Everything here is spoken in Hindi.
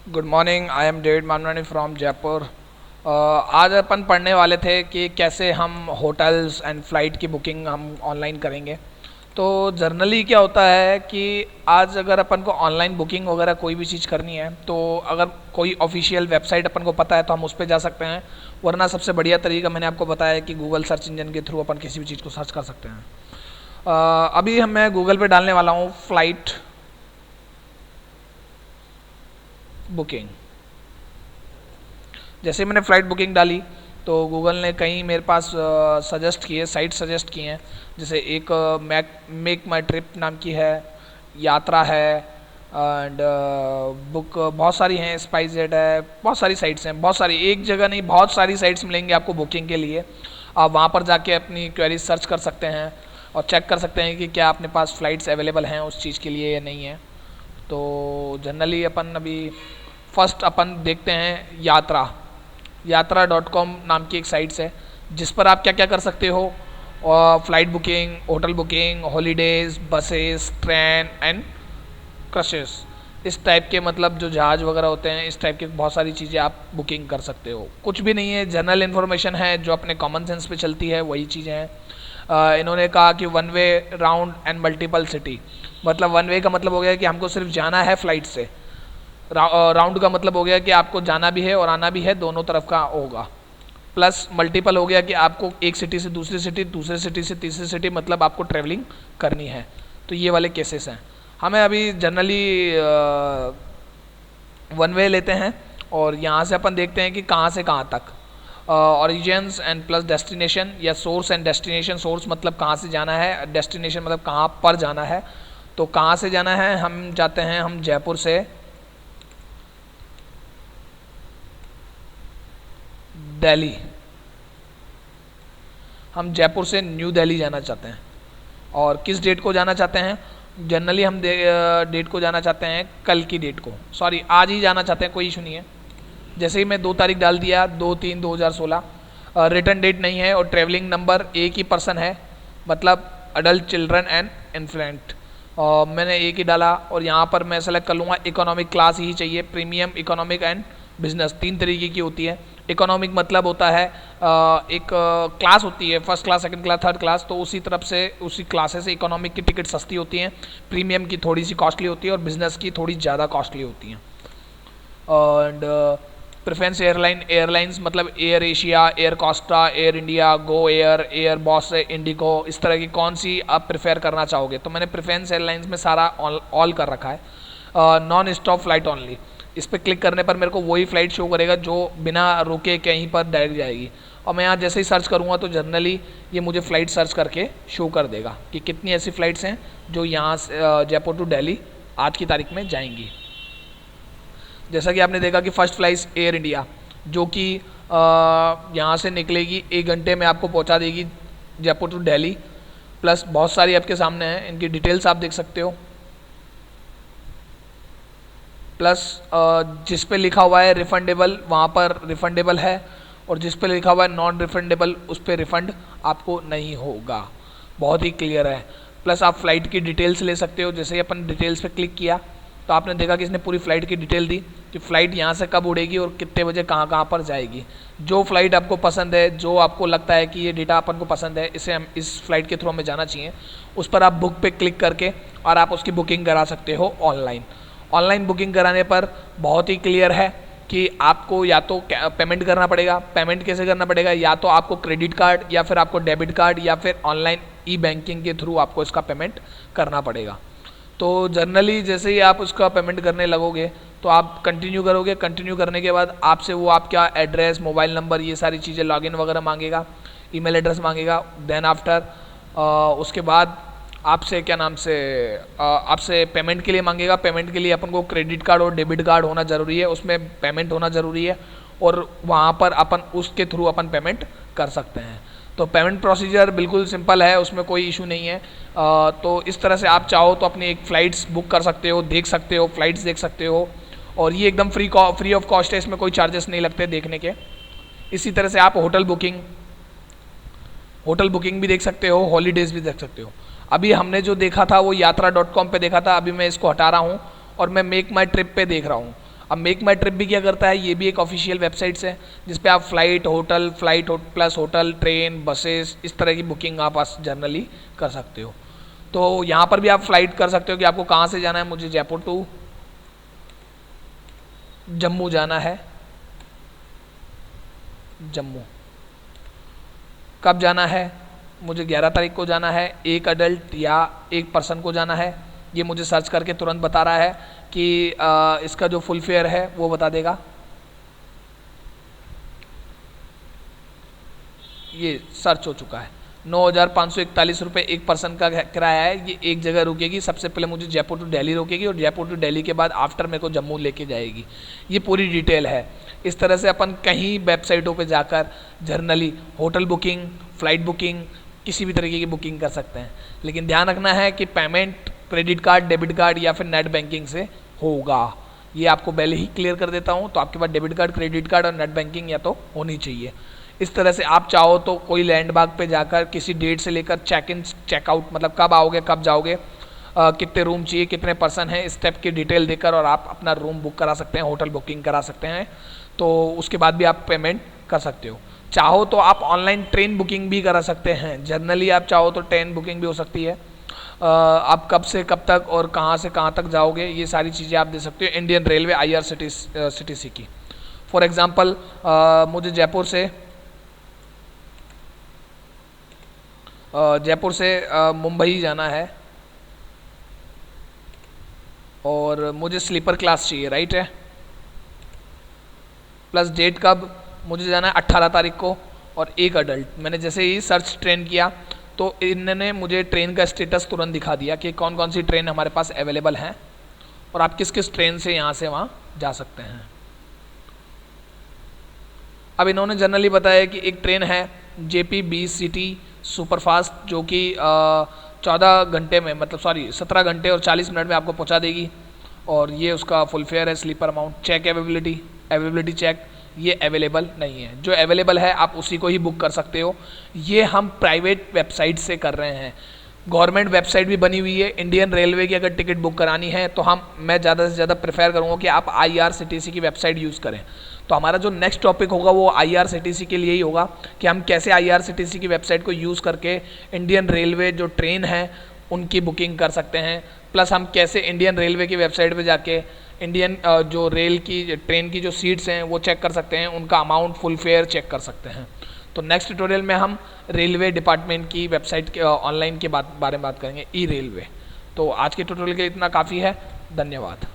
Good morning. I am David Manwani from Jaipur. आज अपन पढ़ने वाले थे कि कैसे हम होटल्स एंड फ़्लाइट की बुकिंग हम ऑनलाइन करेंगे। तो जनरली क्या होता है कि आज अगर अपन को ऑनलाइन बुकिंग वगैरह कोई भी चीज़ करनी है तो अगर कोई ऑफिशियल वेबसाइट अपन को पता है तो हम उस पर जा सकते हैं, वरना सबसे बढ़िया तरीका मैंने आपको बताया है कि गूगल सर्च इंजन के थ्रू अपन किसी भी चीज़ को सर्च कर सकते हैं। अभी मैं गूगल पे डालने वाला हूँ फ़्लाइट बुकिंग। जैसे ही मैंने फ़्लाइट बुकिंग डाली तो गूगल ने कई मेरे पास सजेस्ट किए, साइट सजेस्ट किए हैं। जैसे एक मेक माई ट्रिप नाम की है, यात्रा है, एंड बुक बहुत सारी हैं, स्पाइस जेट है, बहुत सारी साइट्स हैं, बहुत सारी, एक जगह नहीं बहुत सारी साइट्स मिलेंगी आपको बुकिंग के लिए। आप वहाँ पर जाके अपनी क्वेरीज सर्च कर सकते हैं और चेक कर सकते हैं कि क्या अपने पास फ़्लाइट्स अवेलेबल हैं उस चीज़ के लिए या नहीं है। तो जनरली अपन अभी फर्स्ट अपन देखते हैं यात्रा.com नाम की एक साइट्स है जिस पर आप क्या क्या कर सकते हो, और flight booking, hotel booking, holidays, buses, train and crushes, इस टाइप के, मतलब जो जहाज़ वगैरह होते हैं, इस टाइप की बहुत सारी चीज़ें आप बुकिंग कर सकते हो। कुछ भी नहीं है, जनरल इन्फॉर्मेशन है जो अपने कॉमन सेंस पे चलती है, वही चीज़ें हैं। इन्होंने कहा कि one way round and multiple city, मतलब वन वे का मतलब हो गया कि हमको सिर्फ जाना है फ़्लाइट से, राउंड का मतलब हो गया कि आपको जाना भी है और आना भी है, दोनों तरफ का होगा। प्लस मल्टीपल हो गया कि आपको एक सिटी से दूसरी सिटी, दूसरी सिटी से तीसरी सिटी, मतलब आपको ट्रैवलिंग करनी है। तो ये वाले केसेस हैं। हमें अभी जनरली वन वे लेते हैं और यहाँ से अपन देखते हैं कि कहाँ से कहाँ तक, ऑरिजिन्स एंड प्लस डेस्टिनेशन, या सोर्स एंड डेस्टिनेशन। सोर्स मतलब कहाँ से जाना है, डेस्टिनेशन मतलब कहाँ पर जाना है। तो कहाँ से जाना है, हम जाते हैं, हम जयपुर से दिल्ली, हम जयपुर से न्यू दिल्ली जाना चाहते हैं। और किस डेट को जाना चाहते हैं, जनरली हम डेट को जाना चाहते हैं कल की डेट को, सॉरी आज ही जाना चाहते हैं, कोई इशू नहीं है। जैसे ही मैं 2 तारीख डाल दिया, 2/3/2016, रिटर्न डेट नहीं है और ट्रैवलिंग नंबर एक ही पर्सन है, मतलब अडल्ट, चिल्ड्रन एंड इन्फेंट। मैंने एक ही डाला और यहाँ पर मैं सेलेक्ट कर लूँगा इकोनॉमिक क्लास ही चाहिए। प्रीमियम, इकोनॉमिक एंड बिजनेस, 3 तरीके की होती है। इकोनॉमिक मतलब होता है एक क्लास होती है, first class, second class, third class, तो उसी तरफ से, उसी क्लासेस से इकोनॉमिक की टिकट सस्ती होती हैं, प्रीमियम की थोड़ी सी कॉस्टली होती है और बिजनेस की थोड़ी ज़्यादा कॉस्टली होती हैं। एंड प्रेफरेंस एयरलाइंस मतलब air Asia, air Costa, air India, Go Air, air boss, Indigo, इस तरह की कौन सी आप प्रेफर करना चाहोगे। तो मैंने प्रेफरेंस एयरलाइंस में सारा ऑल कर रखा है। नॉन स्टॉप फ्लाइट ओनली, इस पर क्लिक करने पर मेरे को वही फ़्लाइट शो करेगा जो बिना रुके कहीं पर डायरेक्ट जाएगी। और मैं यहाँ जैसे ही सर्च करूँगा तो जनरली ये मुझे फ़्लाइट सर्च करके शो कर देगा कि कितनी ऐसी फ़्लाइट्स हैं जो यहाँ से जयपुर टू दिल्ली आज की तारीख में जाएंगी। जैसा कि आपने देखा कि फ़र्स्ट फ्लाइट एयर इंडिया, जो कि यहाँ से निकलेगी 1 घंटे में, आपको पहुँचा देगी जयपुर टू दिल्ली। प्लस बहुत सारी आपके सामने हैं, इनकी डिटेल्स आप देख सकते हो। प्लस जिस पे लिखा हुआ है रिफ़ंडेबल, वहाँ पर रिफ़ंडेबल है, और जिस पे लिखा हुआ है नॉन रिफ़ंडेबल, उस पर रिफ़ंड आपको नहीं होगा। बहुत ही क्लियर है। प्लस आप फ़्लाइट की डिटेल्स ले सकते हो। जैसे ही अपन डिटेल्स पे क्लिक किया तो आपने देखा कि इसने पूरी फ़्लाइट की डिटेल दी कि फ़्लाइट यहाँ से कब उड़ेगी और कितने बजे कहाँ कहाँ पर जाएगी। जो फ़्लाइट आपको पसंद है, जो आपको लगता है कि ये डेटा अपन को पसंद है, इसे हम इस फ़्लाइट के थ्रू हमें जाना चाहिए, उस पर आप बुक पे क्लिक करके और आप उसकी बुकिंग करा सकते हो ऑनलाइन। ऑनलाइन बुकिंग कराने पर बहुत ही क्लियर है कि आपको या तो पेमेंट करना पड़ेगा। पेमेंट कैसे करना पड़ेगा, या तो आपको क्रेडिट कार्ड या फिर आपको डेबिट कार्ड या फिर ऑनलाइन ई बैंकिंग के थ्रू आपको इसका पेमेंट करना पड़ेगा। तो जनरली जैसे ही आप उसका पेमेंट करने लगोगे तो आप कंटिन्यू करोगे, कंटिन्यू करने के बाद आपसे वो आपका एड्रेस, मोबाइल नंबर, ये सारी चीज़ें, लॉगिन वगैरह मांगेगा, ईमेल एड्रेस मांगेगा। देन आफ्टर उसके बाद आपसे क्या नाम से आपसे पेमेंट के लिए मांगेगा। पेमेंट के लिए अपन को क्रेडिट कार्ड और डेबिट कार्ड होना ज़रूरी है, उसमें पेमेंट होना ज़रूरी है, और वहाँ पर अपन उसके थ्रू अपन पेमेंट कर सकते हैं। तो पेमेंट प्रोसीजर बिल्कुल सिंपल है, उसमें कोई इशू नहीं है। तो इस तरह से आप चाहो तो अपनी एक फ़्लाइट्स बुक कर सकते हो, देख सकते हो, फ़्लाइट्स देख सकते हो, और ये एकदम फ्री ऑफ कॉस्ट है, इसमें कोई चार्जेस नहीं लगते देखने के। इसी तरह से आप होटल बुकिंग भी देख सकते हो, हॉलीडेज़ भी देख सकते हो। अभी हमने जो देखा था वो यात्रा.com पे देखा था, अभी मैं इसको हटा रहा हूँ और मैं मेक माई ट्रिप पे देख रहा हूँ। अब मेक माई ट्रिप भी क्या करता है, ये भी एक ऑफिशियल वेबसाइट्स है जिस पे आप flight plus hotel, train, buses, इस तरह की बुकिंग आप जनरली कर सकते हो। तो यहाँ पर भी आप फ्लाइट कर सकते हो कि आपको कहाँ से जाना है। मुझे जयपुर टू जम्मू जाना है, जम्मू कब जाना है, मुझे 11 तारीख को जाना है, एक अडल्ट या एक पर्सन को जाना है। ये मुझे सर्च करके तुरंत बता रहा है कि इसका जो फुल फेयर है वो बता देगा। ये सर्च हो चुका है, 9,541 रुपये एक पर्सन का किराया है। ये एक जगह रुकेगी, सबसे पहले मुझे जयपुर टू दिल्ली रोकेगी और जयपुर टू दिल्ली के बाद आफ्टर मेरे को जम्मू लेके जाएगी। ये पूरी डिटेल है। इस तरह से अपन कहीं वेबसाइटों पे जाकर generally hotel booking, flight booking, किसी भी तरीके की बुकिंग कर सकते हैं। लेकिन ध्यान रखना है कि payment credit card, debit card या फिर नेट बैंकिंग से होगा। ये आपको पहले ही क्लियर कर देता हूँ। तो आपके पास डेबिट कार्ड, क्रेडिट कार्ड और नेट बैंकिंग या तो होनी चाहिए। इस तरह से आप चाहो तो कोई लैंडमार्क पे जाकर किसी डेट से लेकर चेक इन चेकआउट, मतलब कब आओगे कब जाओगे, कितने रूम चाहिए, कितने पर्सन हैं, स्टेप की डिटेल देकर और आप अपना रूम बुक करा सकते हैं, होटल बुकिंग करा सकते हैं। तो उसके बाद भी आप पेमेंट कर सकते हो। चाहो तो आप ऑनलाइन ट्रेन बुकिंग भी करा सकते हैं। जनरली आप चाहो तो ट्रेन बुकिंग भी हो सकती है। आप कब से कब तक और कहाँ से कहाँ तक जाओगे, ये सारी चीज़ें आप दे सकते हो इंडियन रेलवे IRCTC की। फॉर एग्जांपल मुझे जयपुर से मुंबई जाना है और मुझे स्लीपर क्लास चाहिए, राइट है। प्लस डेट कब, मुझे जाना है 18 तारीख को और एक अडल्ट। मैंने जैसे ही सर्च ट्रेन किया तो इन्होंने मुझे ट्रेन का स्टेटस तुरंत दिखा दिया कि कौन कौन सी ट्रेन हमारे पास अवेलेबल हैं और आप किस किस ट्रेन से यहाँ से वहाँ जा सकते हैं। अब इन्होंने जनरली बताया कि एक ट्रेन है JP 20 सिटी सुपरफास्ट जो कि 14 घंटे में, मतलब 17 घंटे और 40 मिनट में आपको पहुंचा देगी और ये उसका फुल फेयर है। Sleeper amount, check availability check ये अवेलेबल नहीं है। जो अवेलेबल है आप उसी को ही बुक कर सकते हो। ये हम प्राइवेट वेबसाइट से कर रहे हैं। गवर्नमेंट वेबसाइट भी बनी हुई है। इंडियन रेलवे की अगर टिकट बुक करानी है तो मैं ज़्यादा से ज़्यादा प्रेफर करूँगा कि आप IRCTC की वेबसाइट यूज़ करें। तो हमारा जो नेक्स्ट टॉपिक होगा वो IRCTC के लिए ही होगा कि हम कैसे IRCTC की वेबसाइट को यूज़ करके इंडियन रेलवे जो ट्रेन है उनकी बुकिंग कर सकते हैं। प्लस हम कैसे इंडियन रेलवे की वेबसाइट पे जाके इंडियन जो रेल की ट्रेन की जो सीट्स हैं वो चेक कर सकते हैं, उनका अमाउंट फुल फेयर चेक कर सकते हैं। तो नेक्स्ट ट्यूटोरियल में हम रेलवे डिपार्टमेंट की वेबसाइट के ऑनलाइन के बारे में बात करेंगे, ई रेलवे। तो आज के ट्यूटोरियल के इतना काफ़ी है। धन्यवाद।